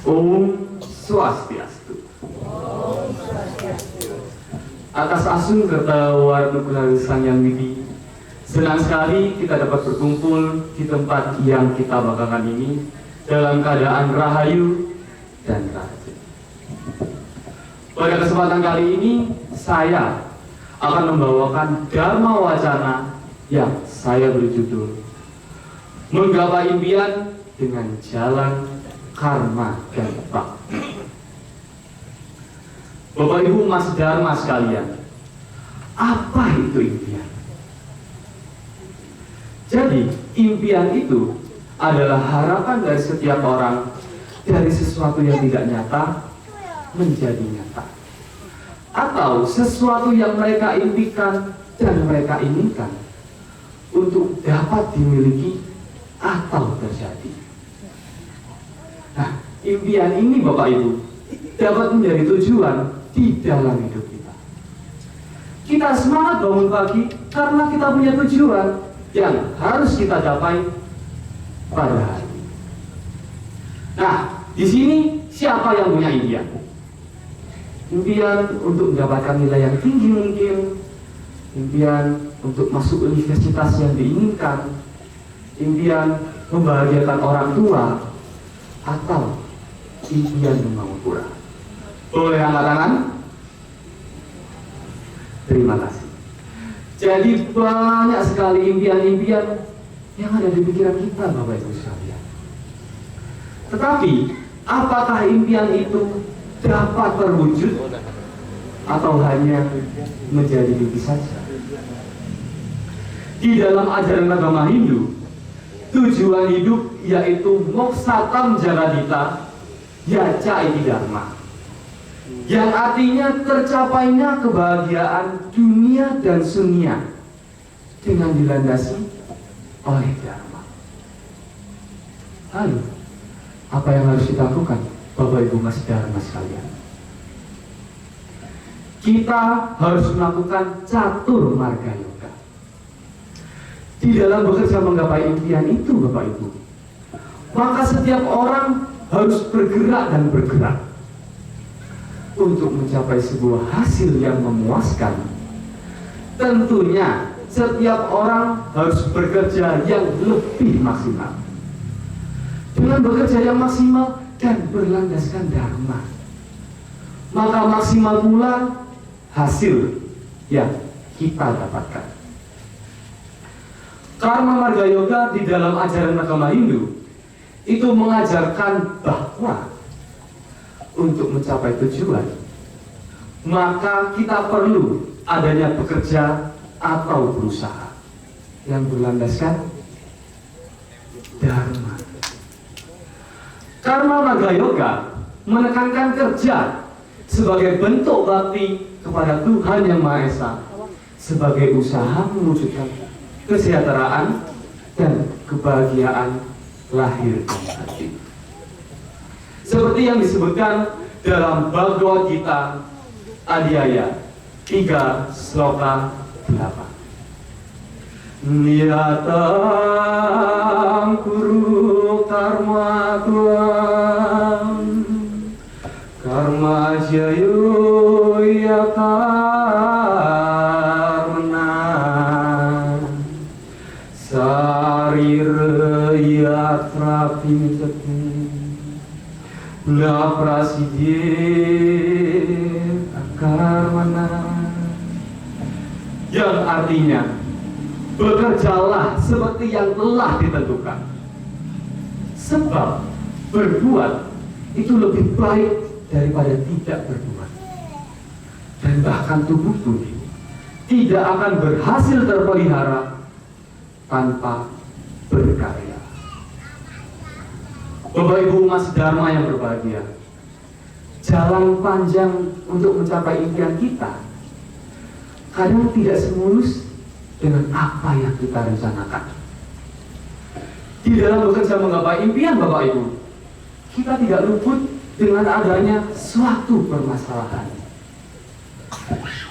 Om Swastiastu. Atas asun serta warna Sang Yang Widi, senang sekali kita dapat berkumpul di tempat yang kita banggakan ini dalam keadaan rahayu dan rajin. Pada kesempatan kali ini, saya akan membawakan Dharma Wacana yang saya beri judul Menggapai Impian dengan Jalan Karma dan Bakti. Bapak Ibu Mas Dharma sekalian, apa itu impian? Jadi, impian itu adalah harapan dari setiap orang dari sesuatu yang tidak nyata menjadi nyata, atau sesuatu yang mereka impikan dan mereka inginkan untuk dapat dimiliki atau terjadi. Nah, impian ini Bapak Ibu dapat menjadi tujuan di dalam hidup kita. Kita semangat bangun pagi karena kita punya tujuan yang harus kita capai pada hari ini. Nah, di sini siapa yang punya impian? Impian untuk mendapatkan nilai yang tinggi mungkin, impian untuk masuk universitas yang diinginkan, impian membahagiakan orang tua, atau impian membangun pura. Boleh angkat tangan? Terima kasih. Jadi banyak sekali impian-impian yang ada di pikiran kita, Bapak Ibu sekalian. Tetapi apakah impian itu dapat terwujud atau hanya menjadi mimpi saja? Di dalam ajaran agama Hindu, tujuan hidup yaitu moksatam jagadita yaca iti dharma, yang artinya tercapainya kebahagiaan dunia dan sunia dengan dilandasi oleh dharma. Lalu, apa yang harus kita lakukan, Bapak Ibu Mas Dharma sekalian? Kita harus melakukan catur marga yoga. Di dalam bekerja menggapai impian itu, Bapak Ibu, maka setiap orang harus bergerak dan bergerak untuk mencapai sebuah hasil yang memuaskan. Tentunya setiap orang harus bekerja yang lebih maksimal. Dengan bekerja yang maksimal dan berlandaskan dharma, maka maksimal pula hasil yang kita dapatkan. Karma Marga Yoga di dalam ajaran agama Hindu itu mengajarkan bahwa untuk mencapai tujuan, maka kita perlu adanya bekerja atau berusaha yang berlandaskan dharma. Karma Marga Yoga menekankan kerja sebagai bentuk bakti kepada Tuhan Yang Maha Esa, sebagai usaha mewujudkan kesejahteraan dan kebahagiaan lahir dan batin. Seperti yang disebutkan dalam Bhagavad Gita Adhyaya 3 sloka 8. Niyatam kuru karma tuam karma jayo yakarna sariraya prapinjati la prasidye akarmana, yang artinya bekerjalah seperti yang telah ditentukan, sebab berbuat itu lebih baik daripada tidak berbuat, dan bahkan tubuh pun tidak akan berhasil terpelihara tanpa berkarya. Bapak Ibu Mas Dharma yang berbahagia, jalan panjang untuk mencapai impian kita kadang tidak semulus dengan apa yang kita rencanakan. Di dalam bekerja menggapai impian Bapak Ibu, kita tidak luput dengan adanya suatu permasalahan.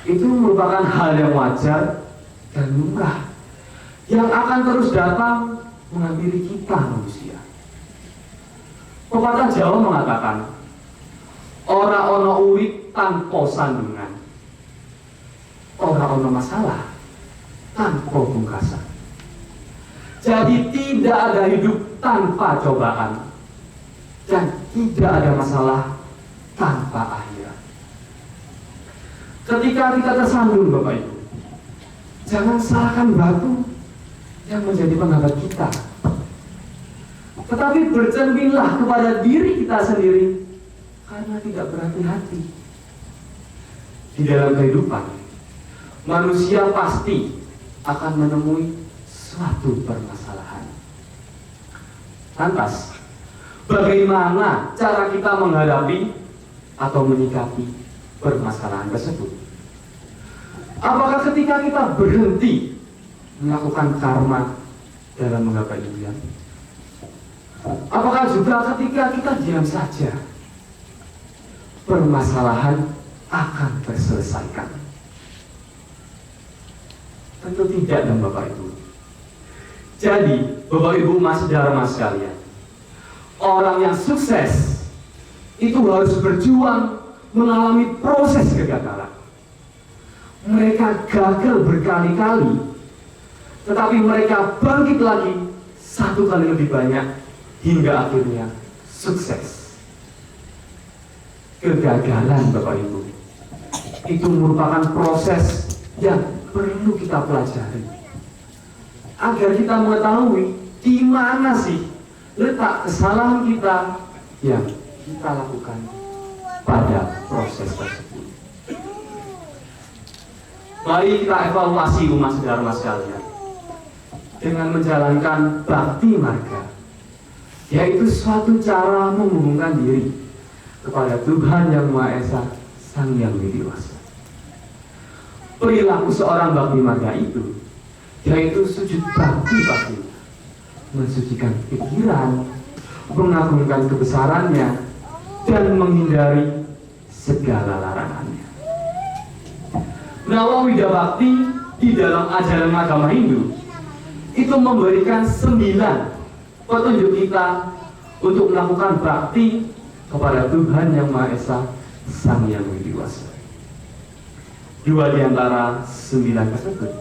Itu merupakan hal yang wajar dan lumrah yang akan terus datang menghampiri kita manusia. Pepatah Jawa mengatakan, ora ono urip tanpa sandungan, ora ono masalah tanpa pungkasan. Jadi tidak ada hidup tanpa cobaan, dan tidak ada masalah tanpa akhirat. Ketika kita tersandung, Bapak Ibu, jangan salahkan batu yang menjadi penghambat kita, tetapi bercerminlah kepada diri kita sendiri karena tidak berhati-hati. Di dalam kehidupan, manusia pasti akan menemui suatu permasalahan. Lantas, bagaimana cara kita menghadapi atau menyikapi permasalahan tersebut? Apakah ketika kita berhenti melakukan karma dalam menggapai impian? Apakah juga ketika kita diam saja, permasalahan akan terselesaikan? Tentu tidak, dan Bapak Ibu. Jadi, Bapak Ibu, Mas Dharma sekalian, orang yang sukses itu harus berjuang mengalami proses kegagalan. Mereka gagal berkali-kali, tetapi mereka bangkit lagi 1 kali lebih banyak hingga akhirnya sukses. Kegagalan, Bapak Ibu, itu merupakan proses yang perlu kita pelajari agar kita mengetahui di mana sih letak kesalahan kita yang kita lakukan pada proses tersebut. Mari kita evaluasi umat Dharma sekalian dengan menjalankan bakti marga, yaitu suatu cara menghubungkan diri kepada Tuhan Yang Maha Esa, Sang Yang Widiwasa. Perilaku seorang bakti marga itu yaitu sujud bakti pasti, mensucikan pikiran, mengagungkan kebesarannya, dan menghindari segala larangannya. Nawawida Bakti di dalam ajaran agama Hindu itu memberikan 9 petunjuk kita untuk melakukan bakti kepada Tuhan Yang Maha Esa, Sang Yang Widiwasa. 2 di antara 9 tersebut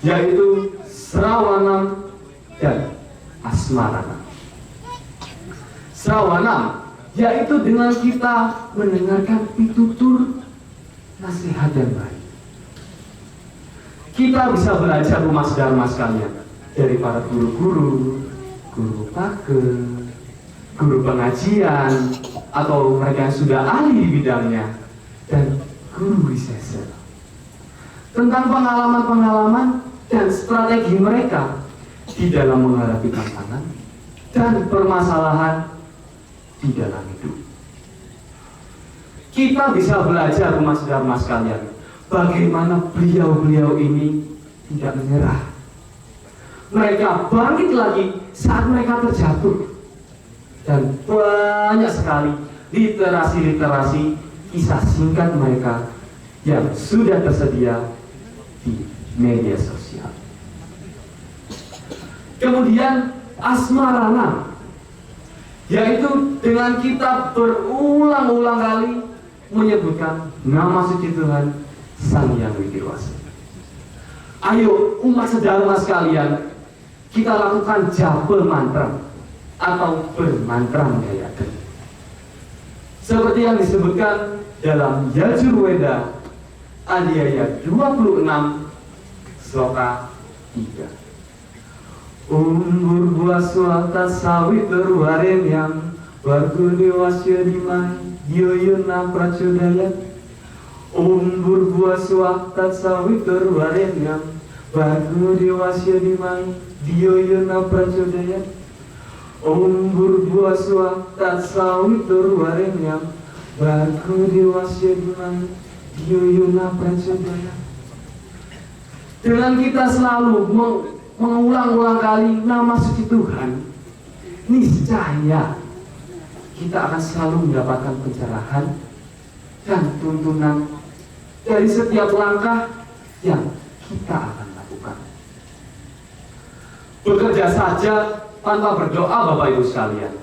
yaitu Srawanam dan Asmaranam. Srawanam yaitu dengan kita mendengarkan pitutur nasihat yang baik. Kita bisa belajar umat Dharma sekalian dari para guru-guru, guru pake, guru pengajian, atau mereka yang sudah ahli di bidangnya, dan guru wisesa, tentang pengalaman-pengalaman dan strategi mereka di dalam menghadapi tantangan dan permasalahan di dalam hidup. Kita bisa belajar umat Dharma sekalian bagaimana beliau-beliau ini tidak menyerah. Mereka bangkit lagi saat mereka terjatuh, dan banyak sekali literasi-literasi kisah singkat mereka yang sudah tersedia di media sosial. Kemudian Asmarana, yaitu dengan kita berulang-ulang kali menyebutkan nama suci Tuhan Sang Yang Widiwasa. Ayo umat Dharma sekalian, kita lakukan japa mantra atau bermantra Gayatri, seperti yang disebutkan dalam Yajurveda Adhyaya 26 sloka 3. Bhurvaswata savitarvarenyam bhargo devasya dhimahhi dhiyo yona prachodayat. Bhurvaswata savitarvarenyam bhargo devasya dhimahhi dhiyo yona prachodayat. Bhurvaswata savitarvarenyam bhargo devasya dhimahhi dhiyo yona prachodayat. Dengan kita selalu mengulang-ulang kali nama suci Tuhan, niscaya kita akan selalu mendapatkan pencerahan dan tuntunan dari setiap langkah yang kita akan lakukan. Bekerja saja tanpa berdoa, Bapak Ibu sekalian,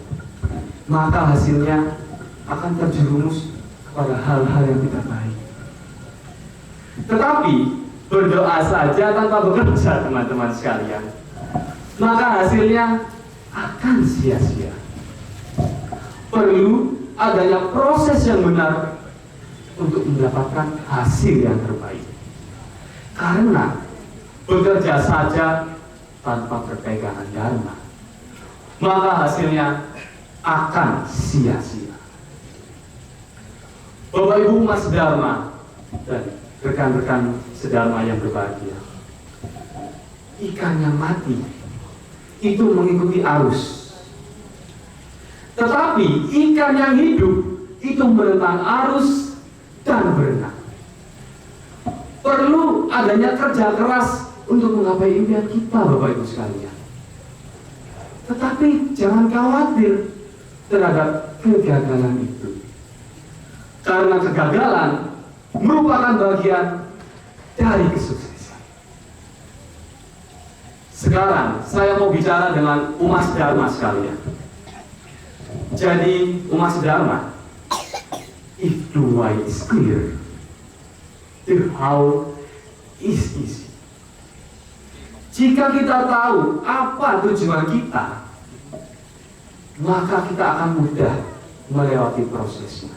maka hasilnya akan terjerumus kepada hal-hal yang tidak baik. Tetapi berdoa saja tanpa bekerja, teman-teman sekalian, maka hasilnya akan sia-sia. Perlu adanya proses yang benar untuk mendapatkan hasil yang terbaik. Karena bekerja saja tanpa perpegangan dharma, maka hasilnya akan sia-sia. Bapak Ibu Mas Dharma dan rekan-rekan sedharma yang berbahagia, ikan yang mati itu mengikuti arus, tetapi ikan yang hidup itu menentang arus dan berenang. Perlu adanya kerja keras untuk menggapai impian kita, Bapak Ibu sekalian. Tetapi jangan khawatir terhadap kegagalan itu, karena kegagalan merupakan bagian dari kesuksesan. Sekarang saya mau bicara dengan umat Dharma sekalian. Jadi umat Dharma, if the why is clear, the how is easy. Jika kita tahu apa tujuan kita, maka kita akan mudah melewati prosesnya.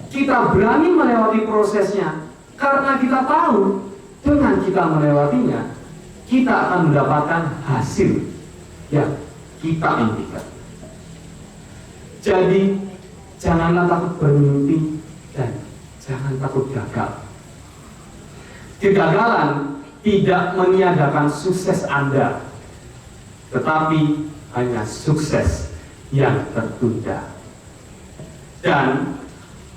Kita berani melewati prosesnya karena kita tahu dengan kita melewatinya, kita akan mendapatkan hasil yang kita impikan. Jadi janganlah takut bermimpi dan jangan takut gagal. Kegagalan tidak meniadakan sukses Anda, tetapi hanya sukses yang tertunda. Dan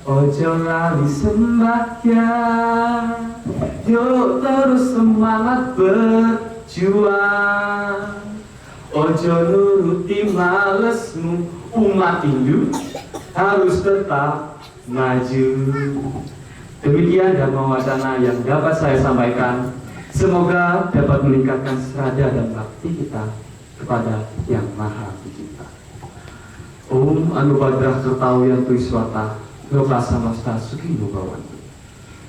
ojo lali sembahyang, yuk terus semangat berjuang. Ojo nuruti malesmu, umat Hindu harus tetap maju. Demikian dhamma wacana yang dapat saya sampaikan. Semoga dapat meningkatkan serada dan bakti kita kepada Yang Maha Pencipta. Om Anubadrah Kertawiyan Triswata Loka Samasta Sukino Bhawantu.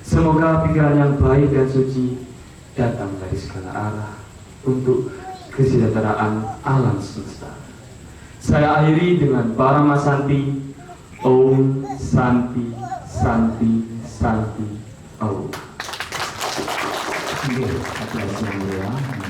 Semoga pikiran yang baik dan suci datang dari segala arah untuk kesejahteraan alam semesta. Saya akhiri dengan Parama Santi. Om Santi Santi Santi Om. Terima kasih.